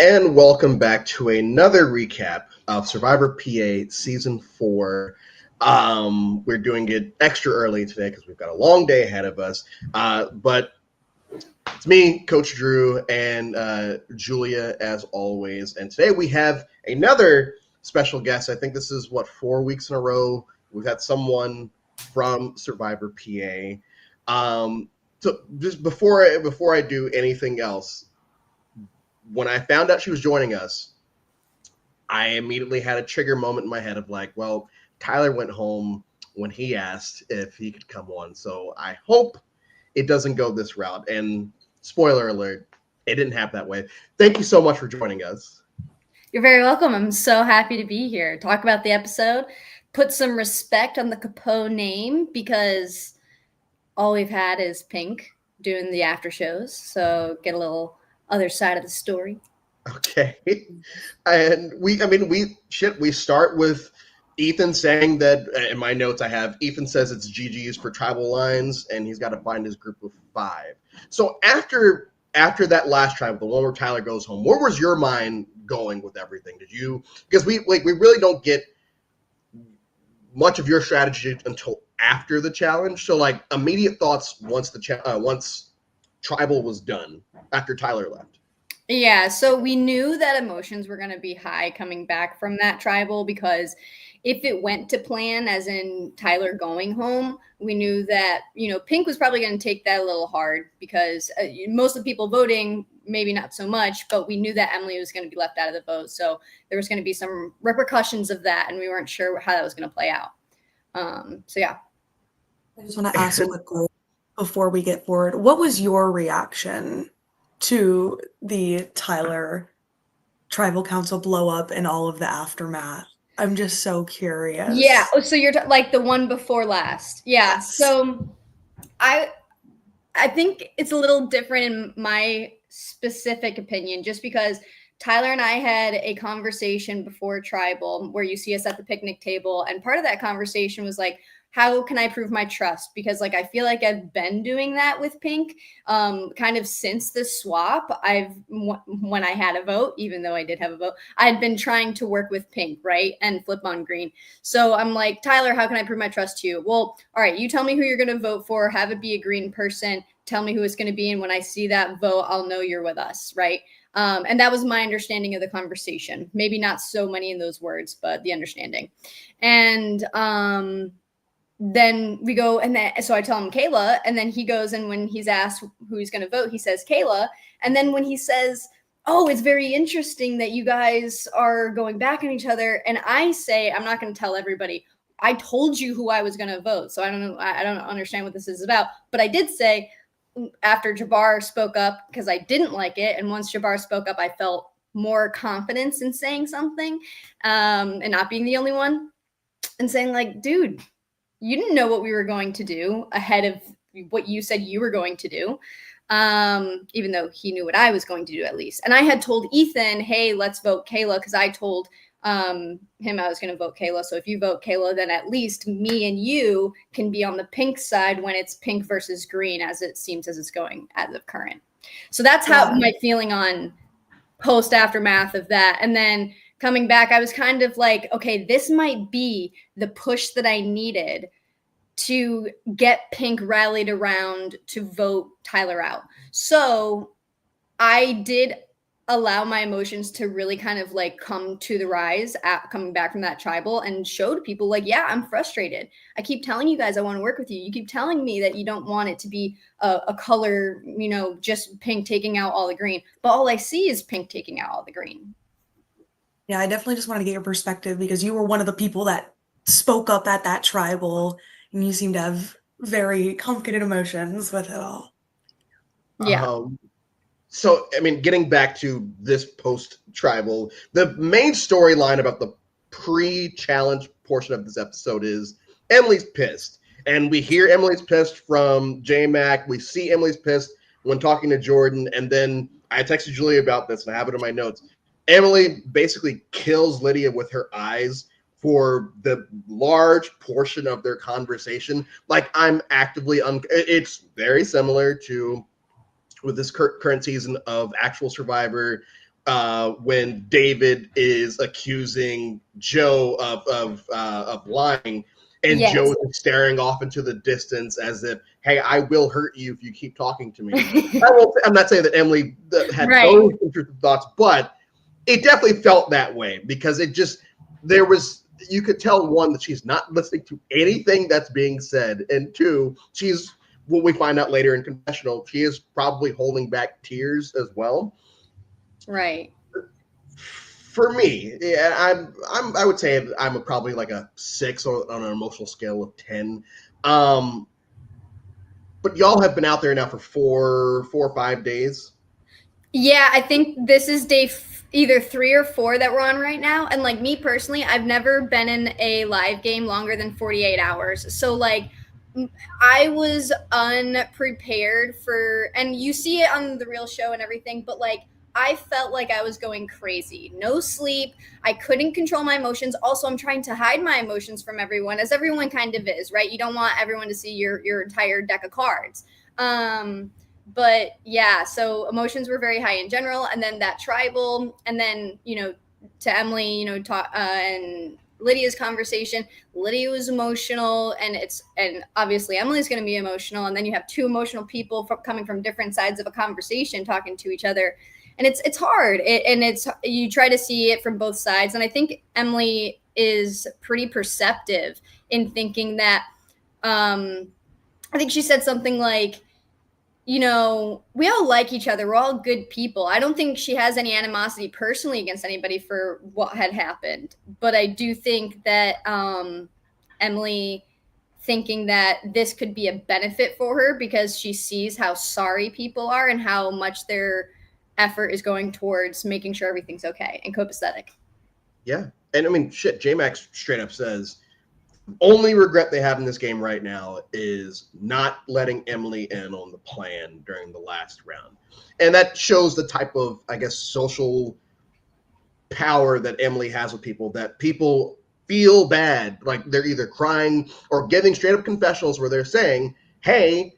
And welcome back to another recap of Survivor PA Season 4. We're doing it extra early today because we've got a long day ahead of us. But it's me, Coach Drew, and Julia, as always. And today we have another special guest. I think this is, 4 weeks in a row. We've had someone from Survivor PA. So just before I do anything else, when I found out she was joining us, I immediately had a trigger moment in my head of like, well, Tyler went home when he asked if he could come on. So I hope it doesn't go this route. And spoiler alert, it didn't happen that way. Thank you so much for joining us. You're very welcome. I'm so happy to be here. Talk about the episode, put some respect on the Capone name because all we've had is Pink doing the after shows. So get a little other side of the story. Okay. And we start with Ethan saying that, in my notes I have, Ethan says it's GG's for tribal lines and he's got to find his group of 5. So after that last tribal, the one where Tyler goes home, where was your mind going with everything? Did you, because we really don't get much of your strategy until after the challenge. So like immediate thoughts once once tribal was done after Tyler left. Yeah, so we knew that emotions were going to be high coming back from that tribal because if it went to plan, as in Tyler going home, we knew that, Pink was probably going to take that a little hard because most of the people voting, maybe not so much, but we knew that Emily was going to be left out of the vote. So there was going to be some repercussions of that, and we weren't sure how that was going to play out. Yeah. I just want to ask quickly before we get forward, what was your reaction to the Tyler tribal council blow up and all of the aftermath? I'm just so curious. Yeah. Oh, so you're like the one before last. Yeah. Yes. So I think it's a little different in my specific opinion, just because Tyler and I had a conversation before tribal where you see us at the picnic table. And part of that conversation was like, how can I prove my trust? Because like, I feel like I've been doing that with Pink kind of since the swap. When I had a vote, even though I did have a vote, I'd been trying to work with Pink, right? And flip on green. So I'm like, Tyler, how can I prove my trust to you? Well, all right, you tell me who you're going to vote for, have it be a green person, tell me who it's going to be. And when I see that vote, I'll know you're with us, right? And that was my understanding of the conversation. Maybe not so many in those words, but the understanding. And then we go, and then so I tell him Kayla, and then he goes, and when he's asked who he's going to vote, he says Kayla. And then when he says, oh, it's very interesting that you guys are going back on each other, and I say, I'm not going to tell everybody, I told you who I was going to vote. So I don't know, I don't understand what this is about. But I did say, after Jabbar spoke up, because I didn't like it, and once Jabbar spoke up, I felt more confidence in saying something and not being the only one, and saying like, dude, you didn't know what we were going to do ahead of what you said you were going to do, even though he knew what I was going to do at least. And I had told Ethan, hey, let's vote Kayla, because I told him I was going to vote Kayla. So if you vote Kayla, then at least me and you can be on the Pink side when it's Pink versus green, as it seems as it's going as of current. So that's how my feeling on post aftermath of that. And then coming back, I was kind of like, okay, this might be the push that I needed to get Pink rallied around to vote Tyler out. So I did allow my emotions to really kind of like come to the rise at coming back from that tribal, and showed people like, yeah, I'm frustrated. I keep telling you guys I want to work with you. You keep telling me that you don't want it to be a color, just Pink taking out all the green. But all I see is Pink taking out all the green. Yeah, I definitely just want to get your perspective because you were one of the people that spoke up at that tribal, and you seem to have very confident emotions with it all. Yeah. So, getting back to this post-tribal, the main storyline about the pre-challenge portion of this episode is Emily's pissed. And we hear Emily's pissed from J-Mac. We see Emily's pissed when talking to Jordan. And then I texted Julia about this, and I have it in my notes. Emily basically kills Lydia with her eyes for the large portion of their conversation. Like, I'm actively it's very similar to with this current season of actual Survivor, when David is accusing Joe of lying, and Yes. Joe is staring off into the distance as if, "Hey, I will hurt you if you keep talking to me." I'm not saying that Emily had Right. those intrusive thoughts, but it definitely felt that way because you could tell, one, that she's not listening to anything that's being said, and two, she's, what we find out later in confessional, she is probably holding back tears as well. Right. For me, yeah, I would say I'm probably like a 6 on an emotional scale of 10. But y'all have been out there now for 4 or 5 days. Yeah, I think this is day either 3 or 4 that we're on right now. And like me personally, I've never been in a live game longer than 48 hours. So like I was unprepared and you see it on the real show and everything, but like I felt like I was going crazy. No sleep. I couldn't control my emotions. Also, I'm trying to hide my emotions from everyone, as everyone kind of is, right? You don't want everyone to see your entire deck of cards. But yeah, so emotions were very high in general, and then that tribal, and then to Emily, and Lydia's conversation. Lydia was emotional, and obviously Emily's going to be emotional, and then you have two emotional people coming from different sides of a conversation talking to each other, and it's hard. You try to see it from both sides, and I think Emily is pretty perceptive in thinking that. I think she said something like, we all like each other. We're all good people. I don't think she has any animosity personally against anybody for what had happened. But I do think that Emily thinking that this could be a benefit for her because she sees how sorry people are and how much their effort is going towards making sure everything's okay and copacetic. Yeah. And I mean, shit, J-Max straight up says, only regret they have in this game right now is not letting Emily in on the plan during the last round. And that shows the type of, I guess, social power that Emily has with people, that people feel bad. Like they're either crying or giving straight up confessionals where they're saying, hey,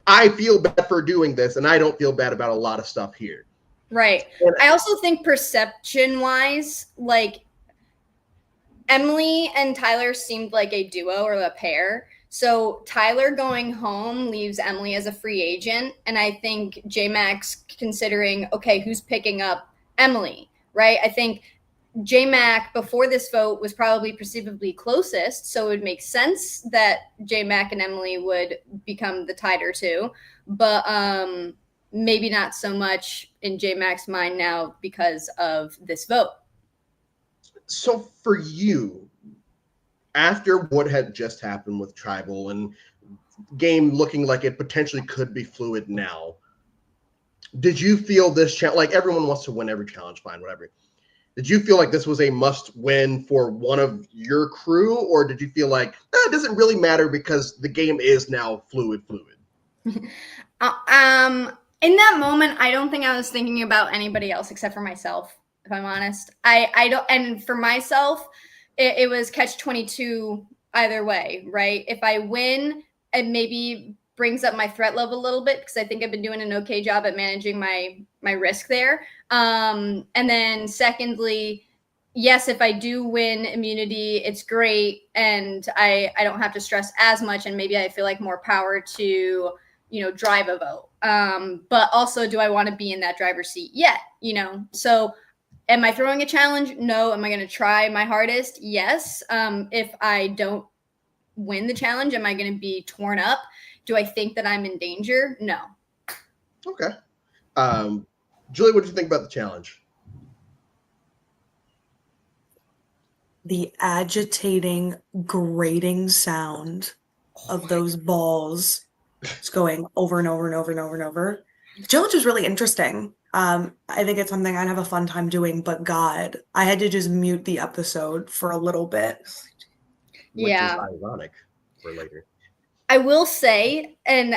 I feel bad for doing this, and I don't feel bad about a lot of stuff here. Right. And I also think perception-wise, like, Emily and Tyler seemed like a duo or a pair. So Tyler going home leaves Emily as a free agent. And I think J-Max considering, okay, who's picking up Emily, right? I think J-Mac before this vote was probably perceivably closest. So it would make sense that J-Mac and Emily would become the tighter two. But maybe not so much in J-Mac's mind now because of this vote. So for you, after what had just happened with Tribal and game looking like it potentially could be fluid now, did you feel this challenge, like everyone wants to win every challenge, fine, whatever. Did you feel like this was a must win for one of your crew, or did you feel like it doesn't really matter because the game is now fluid? In that moment, I don't think I was thinking about anybody else except for myself. If I'm honest, I don't, and for myself, it was catch-22 either way, right? If I win, it maybe brings up my threat level a little bit because I think I've been doing an okay job at managing my risk there. And then secondly, yes, if I do win immunity, it's great, and I don't have to stress as much, and maybe I feel like more power to drive a vote. But also, do I want to be in that driver's seat yet? So. Am I throwing a challenge? No. Am I going to try my hardest? Yes. If I don't win the challenge, am I going to be torn up? Do I think that I'm in danger? No. Okay. Julie, what did you think about the challenge? The agitating, grating sound of those balls just going over and over and over and over and over. The challenge was really interesting. I think it's something I'd have a fun time doing, but God, I had to just mute the episode for a little bit. Which is ironic for later. I will say, and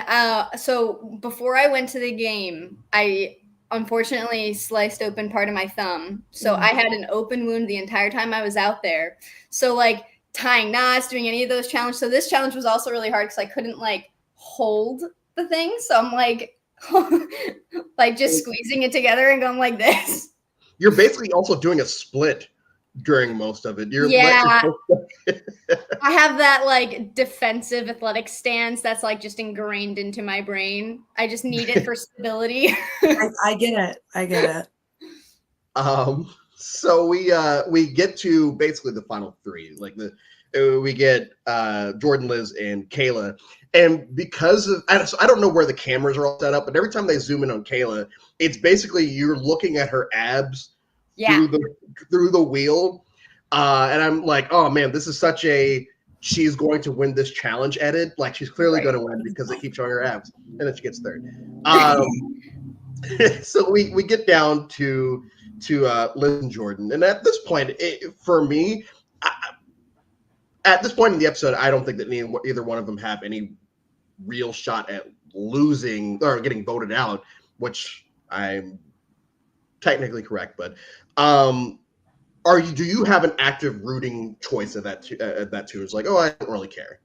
so before I went to the game, I unfortunately sliced open part of my thumb. So I had an open wound the entire time I was out there. So like tying knots, doing any of those challenges. So this challenge was also really hard because I couldn't like hold the thing. So I'm like, like just squeezing it together and going like this. You're basically also doing a split during most of it. Yeah. I have that like defensive athletic stance that's like just ingrained into my brain. I just need it for stability. I get it. I get it. So we get to basically the final three. Like we get Jordan, Liz, and Kayla. And because of I don't know where the cameras are all set up, but every time they zoom in on Kayla, it's basically you're looking at her abs through the wheel. And I'm like, oh man, this is such a she's going to win this challenge edit. Like she's clearly going to win because they keep showing her abs, and then she gets third. So we get down to Liz and Jordan, and at this point, for me, at this point in the episode, I don't think that either one of them have any real shot at losing or getting voted out, which I'm technically correct, but do you have an active rooting choice of that too? It's like, oh, I don't really care.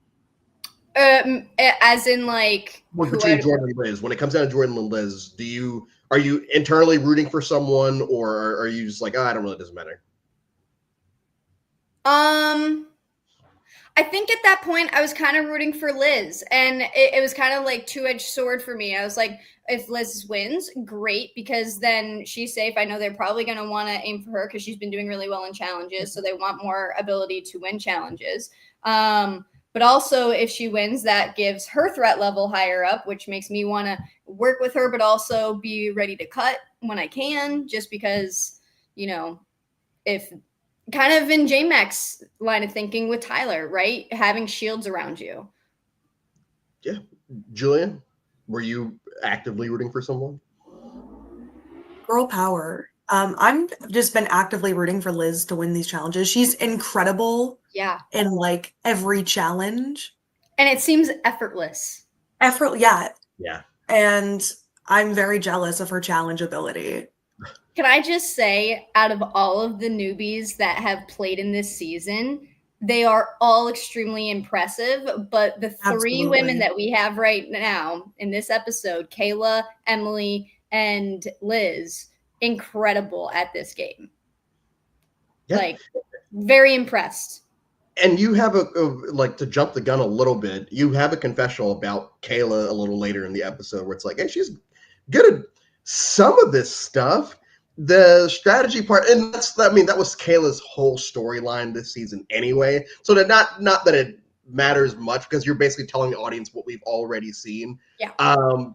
As in like between Jordan and Liz, when it comes down to Jordan and Liz, are you internally rooting for someone, or are you just like, oh, I don't really, doesn't matter? I think at that point I was kind of rooting for Liz, and it was kind of like two-edged sword for me. I was like, if Liz wins, great, because then she's safe. I know they're probably going to want to aim for her because she's been doing really well in challenges, so they want more ability to win challenges. But also, if she wins, that gives her threat level higher up, which makes me want to work with her, but also be ready to cut when I can, just because, if kind of in J-Mac's line of thinking with Tyler, right? Having shields around you. Yeah. Julian, were you actively rooting for someone? Girl power. I'm just been actively rooting for Liz to win these challenges. She's incredible. Yeah. In like every challenge. And it seems effortless. Yeah. Yeah. And I'm very jealous of her challenge ability. Can I just say, out of all of the newbies that have played in this season, they are all extremely impressive. But the three women that we have right now in this episode, Kayla, Emily, and Liz, incredible at this game. Yeah. Like, very impressed. And you have like, to jump the gun a little bit, you have a confessional about Kayla a little later in the episode where it's like, hey, she's good at some of this stuff. The strategy part, and that was Kayla's whole storyline this season anyway. So that not that it matters much, because you're basically telling the audience what we've already seen. Yeah.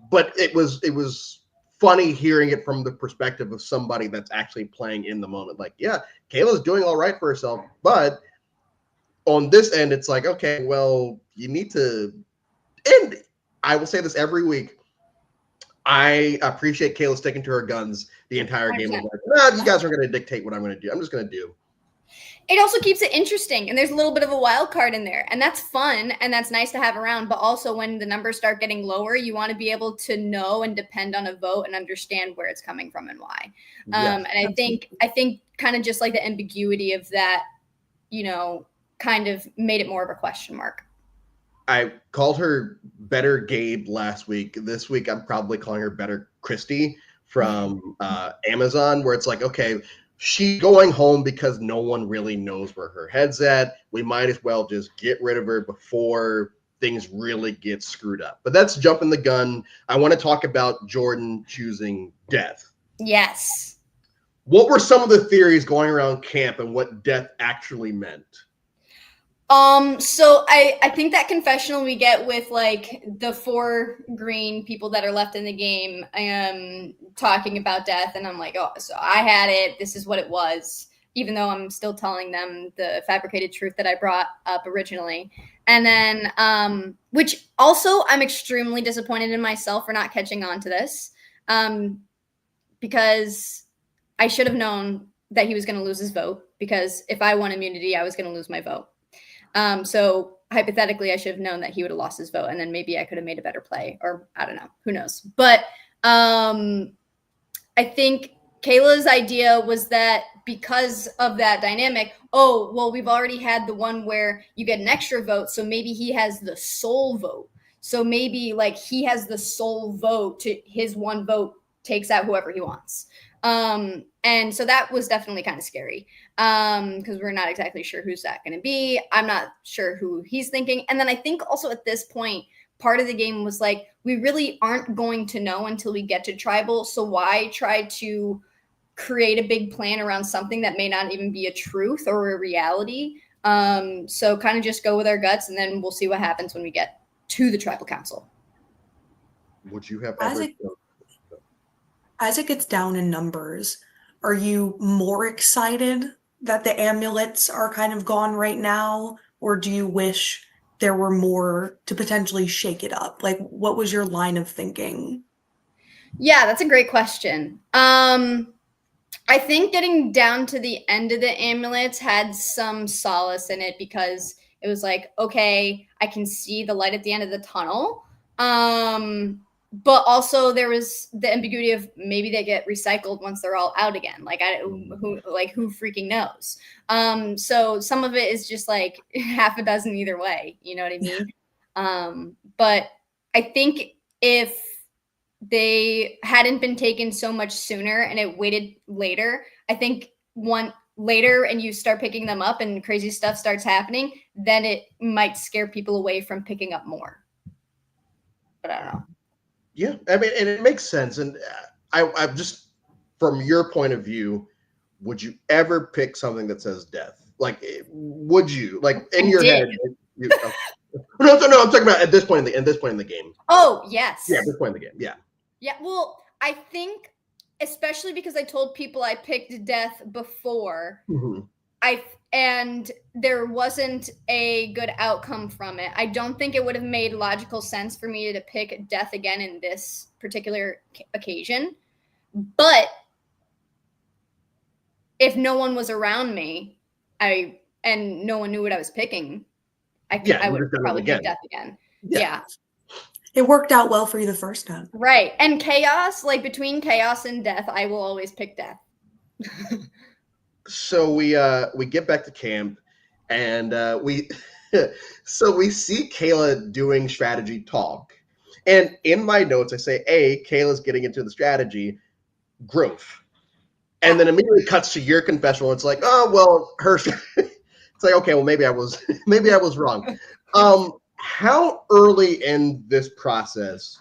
But it was funny hearing it from the perspective of somebody that's actually playing in the moment. Like, yeah, Kayla's doing all right for herself, but on this end, it's like, okay, well, you need to, and I will say this every week, I appreciate Kayla sticking to her guns the entire game. Like, you guys are going to dictate what I'm going to do. I'm just going to do. It also keeps it interesting, and there's a little bit of a wild card in there, and that's fun, and that's nice to have around. But also, when the numbers start getting lower, you want to be able to know and depend on a vote and understand where it's coming from and why. And I think kind of just like the ambiguity of that, kind of made it more of a question mark. I called her Better Gabe last week. This week, I'm probably calling her Better Christy from Amazon, where it's like, okay, she's going home because no one really knows where her head's at. We might as well just get rid of her before things really get screwed up. But that's jumping the gun. I want to talk about Jordan choosing death. Yes. What were some of the theories going around camp and what death actually meant? So I think that confessional we get with like the 4 green people that are left in the game, talking about death, and I'm like, oh, so I had it. This is what it was, even though I'm still telling them the fabricated truth that I brought up originally. And then, which also I'm extremely disappointed in myself for not catching on to this, because I should have known that he was going to lose his vote, because if I won immunity, I was going to lose my vote. So hypothetically, I should have known that he would have lost his vote, and then maybe I could have made a better play, or I don't know, who knows. But I think Kayla's idea was that because of that dynamic, oh, well, we've already had the one where you get an extra vote, so maybe he has the sole vote. So maybe like he has the sole vote to his one vote takes out whoever he wants. And so that was definitely kind of scary because we're not exactly sure who's that going to be. I'm not sure who he's thinking. And then I think also at this point, part of the game was like, we really aren't going to know until we get to tribal. So why try to create a big plan around something that may not even be a truth or a reality? So kind of just go with our guts, and then we'll see what happens when we get to the tribal council. Would you have as it gets down in numbers, are you more excited that the amulets are kind of gone right now, or do you wish there were more to potentially shake it up? Like, what was your line of thinking? Yeah, that's a great question. I think getting down to the end of the amulets had some solace in it because it was like, okay, I can see the light at the end of the tunnel. But also there was the ambiguity of maybe they get recycled once they're all out again. Like who freaking knows? So some of it is just like half a dozen either way. You know what I mean? But I think if they hadn't been taken so much sooner and it waited later, I think one later and you start picking them up and crazy stuff starts happening, then it might scare people away from picking up more. But I don't know. Yeah, I mean, and it makes sense. And I'm just, from your point of view, would you ever pick something that says death? Like, would you, like, in your head? No, I'm talking about at this point in the game. Oh, yes. Yeah, at this point in the game. Yeah. Yeah. Well, I think, especially because I told people I picked death before, and there wasn't a good outcome from it. I don't think it would have made logical sense for me to pick death again in this particular occasion. But if no one was around me, and no one knew what I was picking, I would probably pick death again. Yeah. It worked out well for you the first time. Right. And chaos, like between chaos and death, I will always pick death. So we get back to camp, and we see Kayla doing strategy talk. And in my notes, I say, Kayla's getting into the strategy growth. And then immediately cuts to your confessional. It's like, oh, well, her. It's like, okay, well, maybe I was wrong. How early in this process?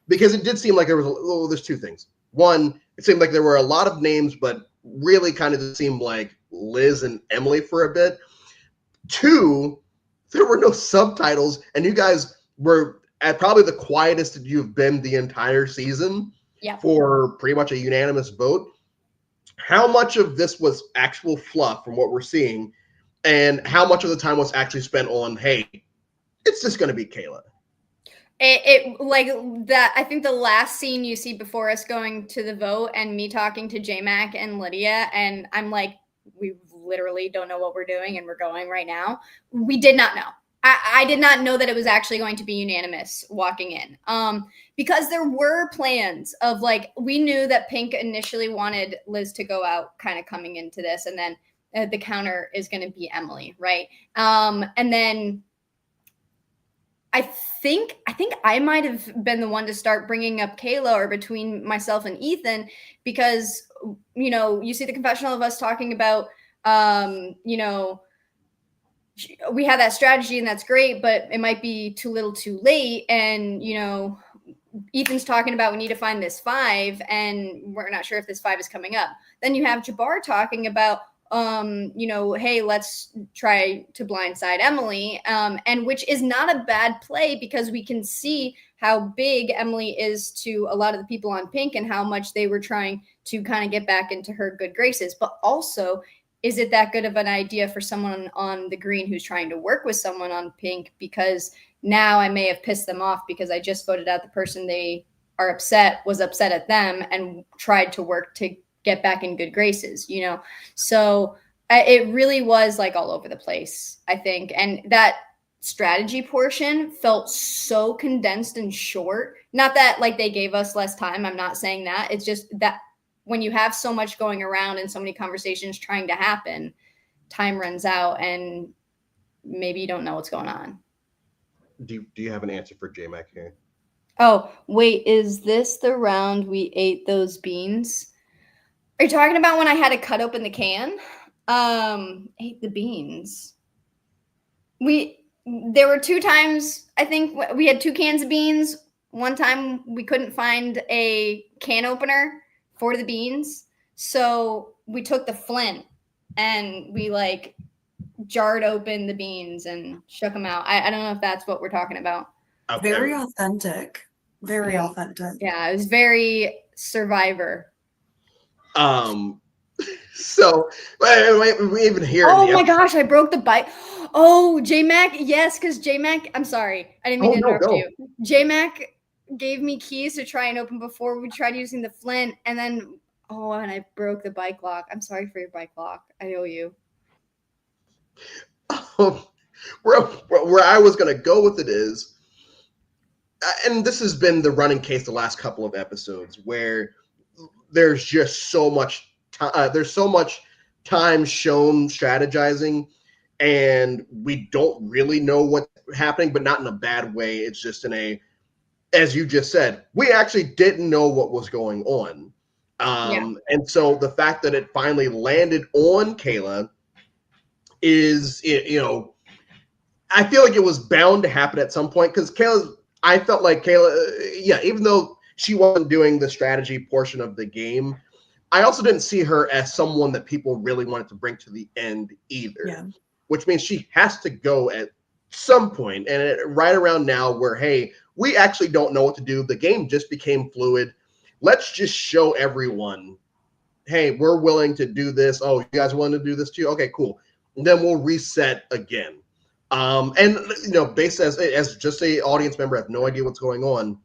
Because it did seem like there's two things. One, it seemed like there were a lot of names, but really kind of seemed like Liz and Emily for a bit. Two, there were no subtitles, and you guys were at probably the quietest you've been the entire season for pretty much a unanimous vote. How much of this was actual fluff from what we're seeing, and how much of the time was actually spent on, hey, it's just going to be Kayla? It like that. I think the last scene you see before us going to the vote and me talking to J-Mac and Lydia, and I'm like, we literally don't know what we're doing and we're going right now. We did not know. I did not know that it was actually going to be unanimous walking in. Because there were plans of like, we knew that Pink initially wanted Liz to go out kind of coming into this, and then the counter is going to be Emily, right? And then I think I might have been the one to start bringing up Kayla, or between myself and Ethan, because, you know, you see the confessional of us talking about, you know, we have that strategy and that's great, but it might be too little too late. And, you know, Ethan's talking about we need to find this 5 and we're not sure if this 5 is coming up. Then you have Jabbar talking about, you know, hey, let's try to blindside Emily, and which is not a bad play because we can see how big Emily is to a lot of the people on Pink and how much they were trying to kind of get back into her good graces. But also, is it that good of an idea for someone on the green who's trying to work with someone on Pink? Because now I may have pissed them off because I just voted out the person they are upset was upset at them and tried to work to get back in good graces, you know? So it really was like all over the place, I think. And that strategy portion felt so condensed and short. Not that like they gave us less time. I'm not saying that. It's just that when you have so much going around and so many conversations trying to happen, time runs out and maybe you don't know what's going on. Do you have an answer for J-Mac here? Oh, wait, is this the round we ate those beans? Are you talking about when I had to cut open the can? Ate the beans. There were 2 times, I think we had 2 cans of beans. One time we couldn't find a can opener for the beans. So we took the Flint and we like jarred open the beans and shook them out. I don't know if that's what we're talking about. Okay. Very authentic. Very authentic. Yeah, it was very Survivor. So we even hear. Oh my gosh, I broke the bike. Oh, J-Mac, yes, because J-Mac, I'm sorry, I didn't mean to interrupt you. J-Mac gave me keys to try and open before we tried using the Flint, and then and I broke the bike lock. I'm sorry for your bike lock. I owe you. Where I was going to go with it is, and this has been the running case the last couple of episodes, where there's just so much time shown strategizing, and we don't really know what's happening, but not in a bad way. It's just as you just said, we actually didn't know what was going on. And so the fact that it finally landed on Kayla is, I feel like it was bound to happen at some point, because I felt like Kayla, even though she wasn't doing the strategy portion of the game, I also didn't see her as someone that people really wanted to bring to the end either, which means she has to go at some point. And right around now where, hey, we actually don't know what to do. The game just became fluid. Let's just show everyone, hey, we're willing to do this. Oh, you guys willing to do this too? Okay, cool. And then we'll reset again. Based as just a audience member, I have no idea what's going on.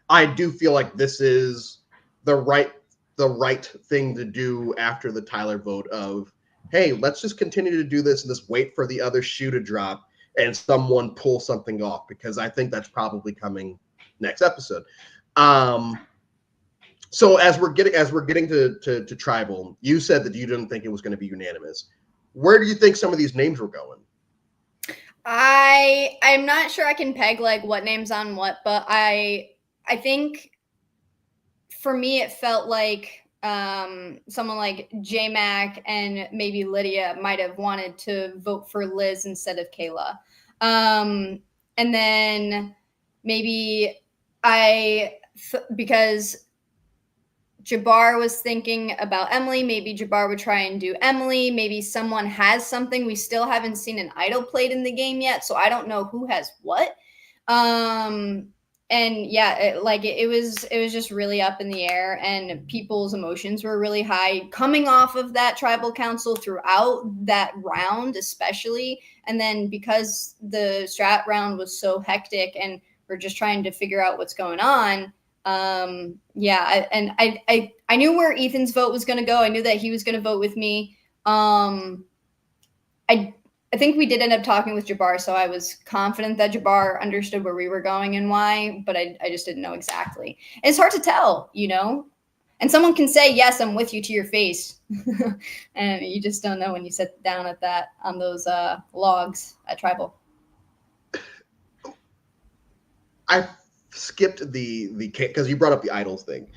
I do feel like this is the right thing to do after the Tyler vote of, hey, let's just continue to do this and just wait for the other shoe to drop and someone pull something off, because I think that's probably coming next episode. So as we're getting to Tribal, you said that you didn't think it was going to be unanimous. Where do you think some of these names were going? I'm not sure I can peg like what names on what, but I think for me it felt like someone like J-Mac and maybe Lydia might have wanted to vote for Liz instead of Kayla. And then maybe because Jabbar was thinking about Emily, maybe Jabbar would try and do Emily. Maybe someone has something. We still haven't seen an idol played in the game yet, so I don't know who has what. And yeah, it was just really up in the air, and people's emotions were really high coming off of that tribal council throughout that round, especially. And then because the strat round was so hectic and we're just trying to figure out what's going on. I knew where Ethan's vote was going to go. I knew that he was going to vote with me. I think we did end up talking with Jabbar, so I was confident that Jabbar understood where we were going and why, but I just didn't know exactly. And it's hard to tell, and someone can say, yes, I'm with you to your face. And you just don't know when you sit down on those logs at Tribal. I skipped the because you brought up the idols thing.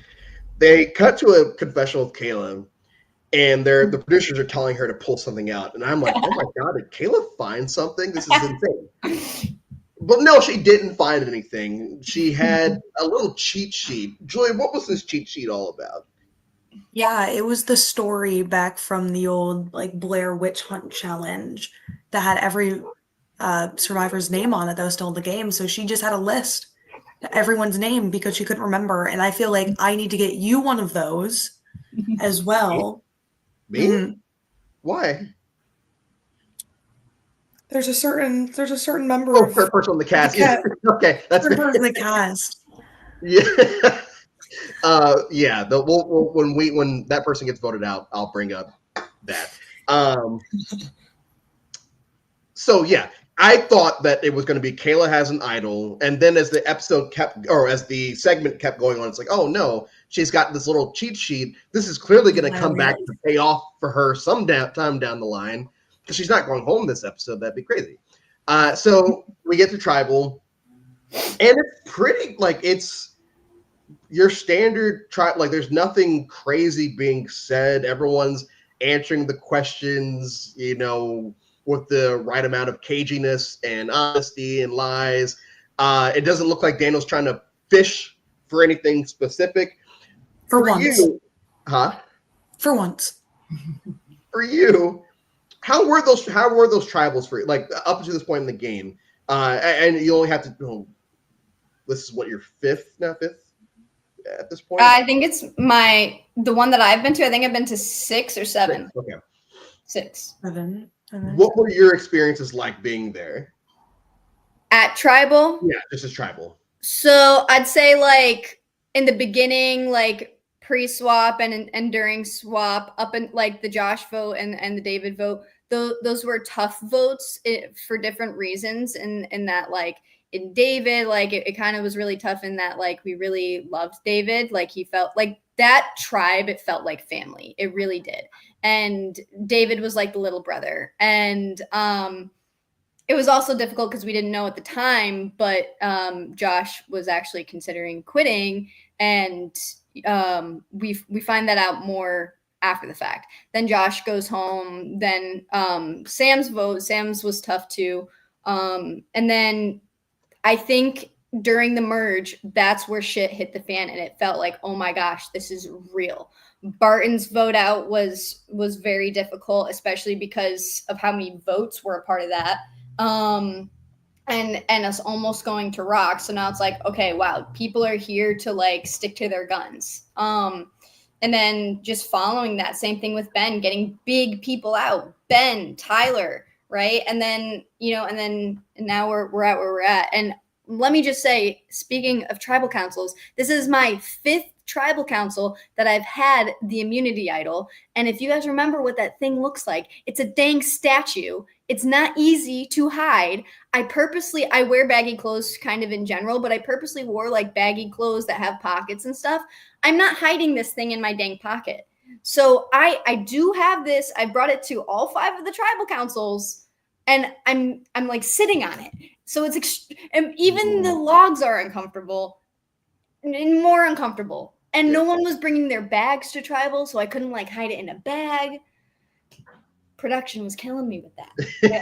They cut to a confessional with Kayla, and the producers are telling her to pull something out, and I'm like, oh my god, did Kayla find something? This is insane. But no, she didn't find anything. She had a little cheat sheet. Julie, what was this cheat sheet all about? Yeah, it was the story back from the old Blair Witch Hunt challenge that had every survivor's name on it that was still in the game. So she just had a list of everyone's name because she couldn't remember. And I feel like I need to get you one of those as well. Me? Mm-hmm. Why? There's a certain member of person on the cast. Yeah. Okay, that's the person in the cast. Yeah. When that person gets voted out, I'll bring up that. So yeah, I thought that it was going to be Kayla has an idol, and then as the segment kept going on, it's like, oh no, she's got this little cheat sheet. This is clearly going to come back to pay off for her some time down the line, because she's not going home this episode. That'd be crazy. So we get to Tribal, and it's pretty your standard like there's nothing crazy being said. Everyone's answering the questions, with the right amount of caginess and honesty and lies. It doesn't look like Daniel's trying to fish for anything specific. For once. You, huh? For once. For you, how were those tribals for you? Like up to this point in the game? And you only have to. This is what, your fifth at this point? I think it's the one that I've been to. I think I've been to 6 or 7. Okay. 6. 7. What were your experiences like being there? At Tribal? Yeah, just as Tribal. So I'd say like in the beginning, like pre-swap and during swap, up in like the Josh vote and the David vote, those were tough votes for different reasons. In that, like in David, like it kind of was really tough in that, like we really loved David. Like he felt like that tribe, it felt like family. It really did. And David was like the little brother. And it was also difficult because we didn't know at the time, but Josh was actually considering quitting, and we find that out more after the fact. Then Josh goes home. Then Sam's was tough too, and then I think during the merge, that's where shit hit the fan, and it felt like, oh my gosh, this is real. Barton's vote out was very difficult, especially because of how many votes were a part of that. And us almost going to rock. So now it's like, okay, wow, people are here to like stick to their guns. And then just following that, same thing with Ben, getting big people out, Ben, Tyler, right? And then, and now we're at where we're at. And let me just say, speaking of tribal councils, this is my 5th tribal council that I've had the immunity idol. And if you guys remember what that thing looks like, it's a dang statue. It's not easy to hide. I wear baggy clothes kind of in general, but I purposely wore like baggy clothes that have pockets and stuff. I'm not hiding this thing in my dang pocket. So I do have this. I brought it to all 5 of the tribal councils, and I'm like sitting on it. So and even the logs are uncomfortable and more uncomfortable. And no one was bringing their bags to tribal, so I couldn't like hide it in a bag. Production was killing me with that.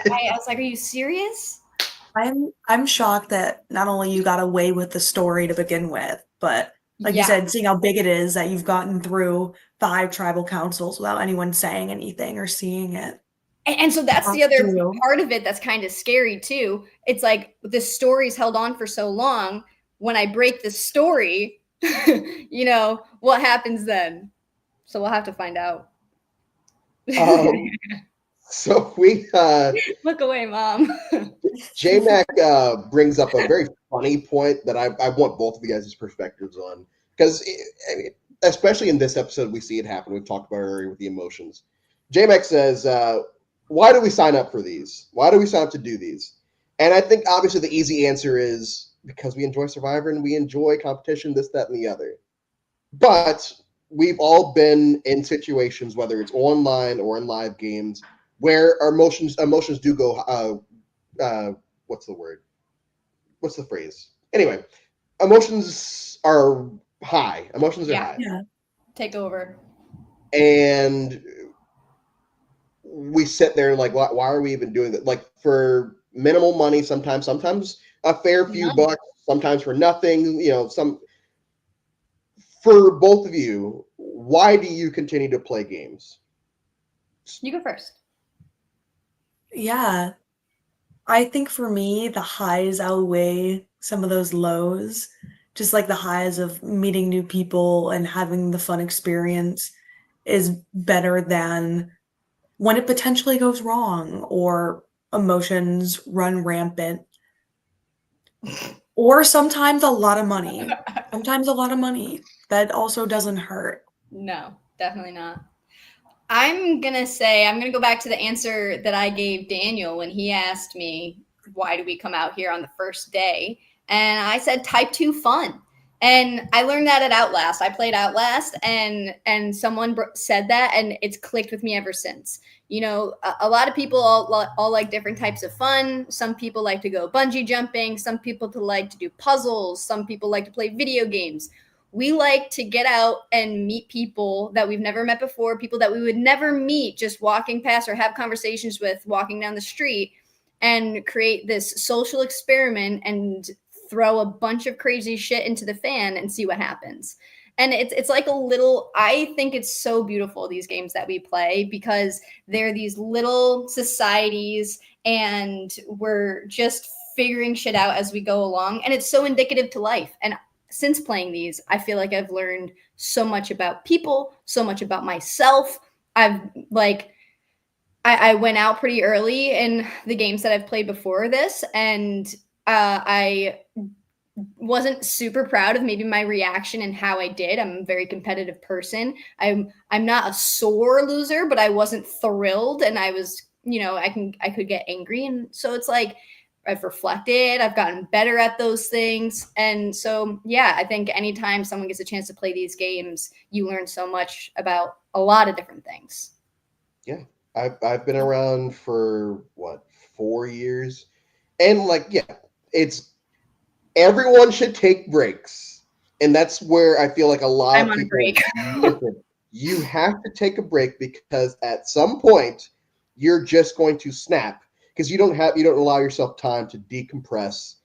I was like, are you serious? I'm shocked that not only you got away with the story to begin with, but like you said, seeing how big it is that you've gotten through 5 tribal councils without anyone saying anything or seeing it. And so that's the other part of it that's kind of scary too. It's like the story's held on for so long. When I break the story, what happens then? So we'll have to find out. So we look away, Mom. J-Mac brings up a very funny point that I want both of you guys' perspectives on, because especially in this episode we see it happen. We've talked about it earlier with the emotions. J-Mac says, why do we sign up for these? Why do we sign up to do these? And I think obviously the easy answer is because we enjoy Survivor and we enjoy competition, this, that, and the other. But we've all been in situations, whether it's online or in live games, where our emotions do go, what's the word? What's the phrase? Anyway, emotions are high. Emotions are high. Yeah. Take over. And we sit there and like, why are we even doing that? Like for minimal money, sometimes a fair few bucks, sometimes for nothing, for both of you, why do you continue to play games? You go first. Yeah. I think for me, the highs outweigh some of those lows. Just like the highs of meeting new people and having the fun experience is better than when it potentially goes wrong or emotions run rampant. Or sometimes a lot of money. That also doesn't hurt. No, definitely not. I'm going to go back to the answer that I gave Daniel when he asked me, why do we come out here on the first day? And I said, type 2 fun. And I learned that at Outlast. I played Outlast and someone said that, and it's clicked with me ever since. A lot of people all like different types of fun. Some people like to go bungee jumping. Some people like to do puzzles. Some people like to play video games. we like to get out and meet people that we've never met before, people that we would never meet just walking past or have conversations with walking down the street, and create this social experiment and throw a bunch of crazy shit into the fan and see what happens. And it's like a little, I think it's so beautiful, these games that we play, because they're these little societies and we're just figuring shit out as we go along. And it's so indicative to life. And since playing these, I feel like I've learned so much about people, so much about myself. I went out pretty early in the games that I've played before this, and I wasn't super proud of maybe my reaction and how I did. I'm a very competitive person. I'm not a sore loser, but I wasn't thrilled, and I was, I could get angry. And so it's like I've reflected, I've gotten better at those things. And so, yeah, I think anytime someone gets a chance to play these games, you learn so much about a lot of different things. Yeah. I've been around for 4 years, and it's everyone should take breaks, and that's where I feel like a lot I'm of on a people. break. You have to take a break, because at some point you're just going to snap, because you don't allow yourself time to decompress.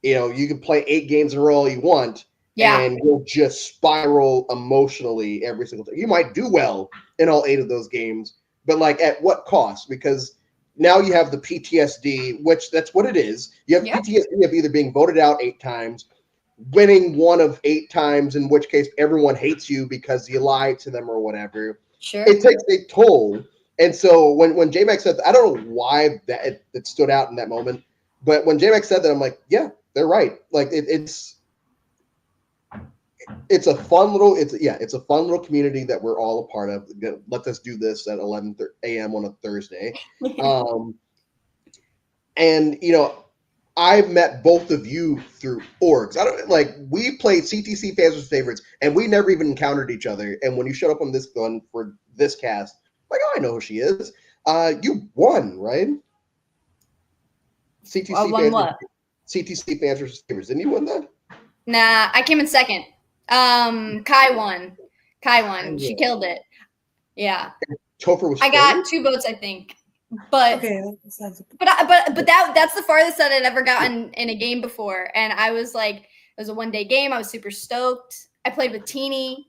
You can play 8 games in a row all you want, and you'll just spiral emotionally every single time. You might do well in all 8 of those games, but at what cost? Because now you have the PTSD, which that's what it is. You have PTSD of either being voted out 8 times, winning 1 of 8 times, in which case everyone hates you because you lied to them or whatever. Sure. It takes a toll. And so when J-Mac said that, I don't know why that it stood out in that moment, but when J-Mac said that, I'm like, yeah, they're right. It's a fun little community that we're all a part of. Let us do this at 11 a.m. on a Thursday. And I've met both of you through orgs. We played CTC Fans vs. Favorites, and we never even encountered each other. And when you showed up on this one for this cast, I know who she is. You won, right? CTC Fans vs. Favorites. Didn't you win that? Nah, I came in second. Kai won. She killed it. Yeah. Topher was. I got 2 votes, I think. But okay, but that's the farthest that I'd ever gotten in a game before, and I was like, it was a 1-day game. I was super stoked. I played with Teeny.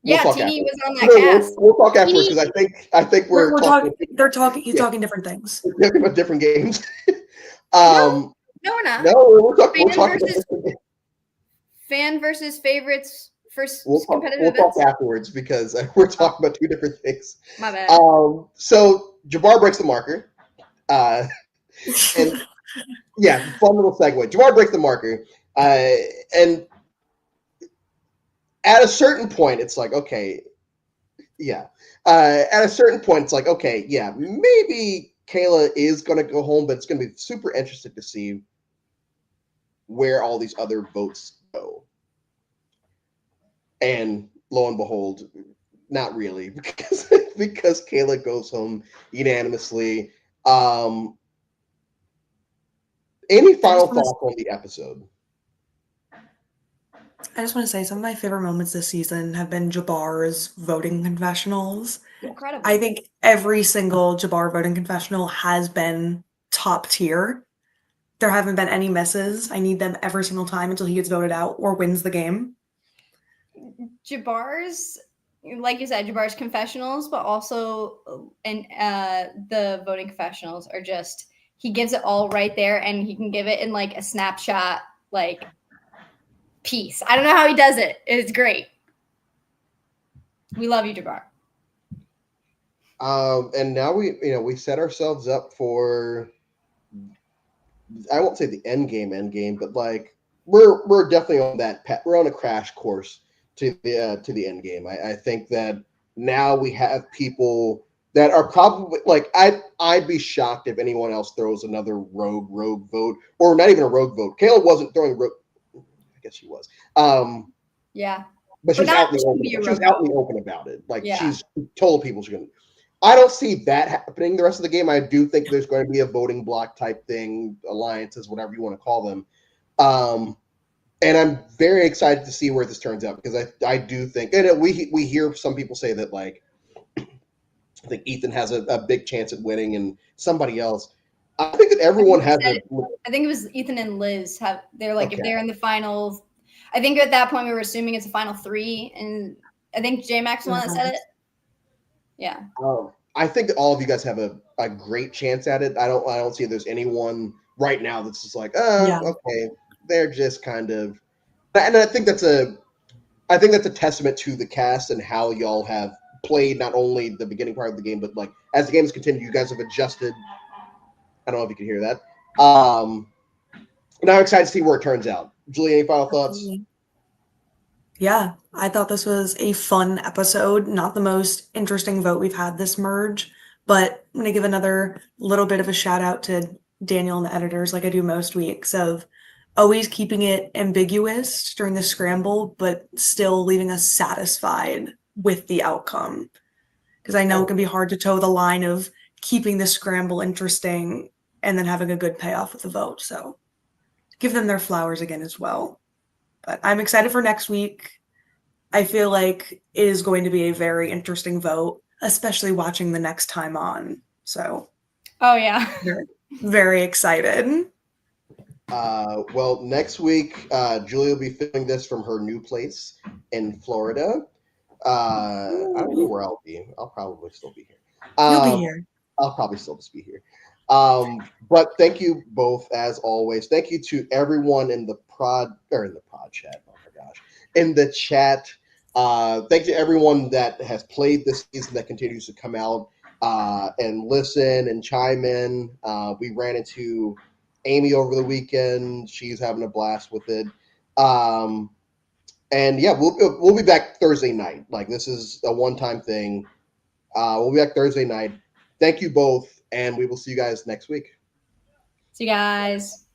Teeny was on that cast. We'll talk afterwards, because I think we're talking. They're talking. He's talking different things. We're talking about different games. No, we're not. No, we're talking about different games. Fan versus favorites. We'll talk afterwards, because we're talking about 2 different things. My bad. So Jabbar breaks the marker. And yeah, fun little segue. Jabbar breaks the marker. And at a certain point, it's like, okay, yeah. At a certain point, it's like, okay, yeah, maybe Kayla is going to go home, but it's going to be super interesting to see where all these other votes go. And lo and behold, not really, because Kayla goes home unanimously. Any final thoughts on the episode? I just want to say some of my favorite moments this season have been Jabbar's voting confessionals. Incredible. I think every single Jabbar voting confessional has been top tier. There haven't been any misses. I need them every single time until he gets voted out or wins the game. Jabbar's, like you said, Jabbar's confessionals, but also the voting confessionals are just, he gives it all right there, and he can give it in a snapshot piece. I don't know how he does it. It's great. We love you, Jabbar. And now we set ourselves up for, I won't say the end game, but we're definitely on that we're on a crash course to the end game. I think that now we have people that are probably I'd be shocked if anyone else throws another rogue vote, or not even a rogue vote. Kayla wasn't throwing rogue. I guess she was. Yeah. But she's out in the open about it. She's told people she's going to. I don't see that happening the rest of the game. I do think there's going to be a voting block type thing, alliances, whatever you want to call them. And I'm very excited to see where this turns out because I do think, and we hear some people say that like I think Ethan has a big chance at winning, and somebody else. I think that everyone has a. I think it was Ethan and Liz have. They're like if Okay. they're in the final. I think at that point we were assuming it's a final 3, and I think J Max the one that said it. Yeah. I think that all of you guys have a great chance at it. I don't see if there's anyone right now that's just like, okay, they're just kind of. And I think that's a testament to the cast and how y'all have played not only the beginning part of the game, but like as the game has continued, you guys have adjusted. I don't know if you can hear that. And I'm excited to see where it turns out. Julie, any final thoughts? Yeah, I thought this was a fun episode. Not the most interesting vote we've had this merge, but I'm gonna give another little bit of a shout out to Daniel and the editors, like I do most weeks, of always keeping it ambiguous during the scramble, but still leaving us satisfied with the outcome. Because I know it can be hard to toe the line of keeping the scramble interesting and then having a good payoff with the vote. So give them their flowers again as well. But I'm excited for next week. I feel like it is going to be a very interesting vote, especially watching the next time on. So, oh yeah, very excited. Well, next week, Julie will be filming this from her new place in Florida. I don't know where I'll be. I'll probably still be here. You'll be here. I'll probably still just be here. But thank you both as always. Thank you to everyone in the prod chat. Oh my gosh, in the chat. Thank you to everyone that has played this season that continues to come out and listen and chime in. We ran into Amy over the weekend. She's having a blast with it. And yeah, we'll be back Thursday night. Like this is a one-time thing. We'll be back Thursday night. Thank you both, and we will see you guys next week. See you guys.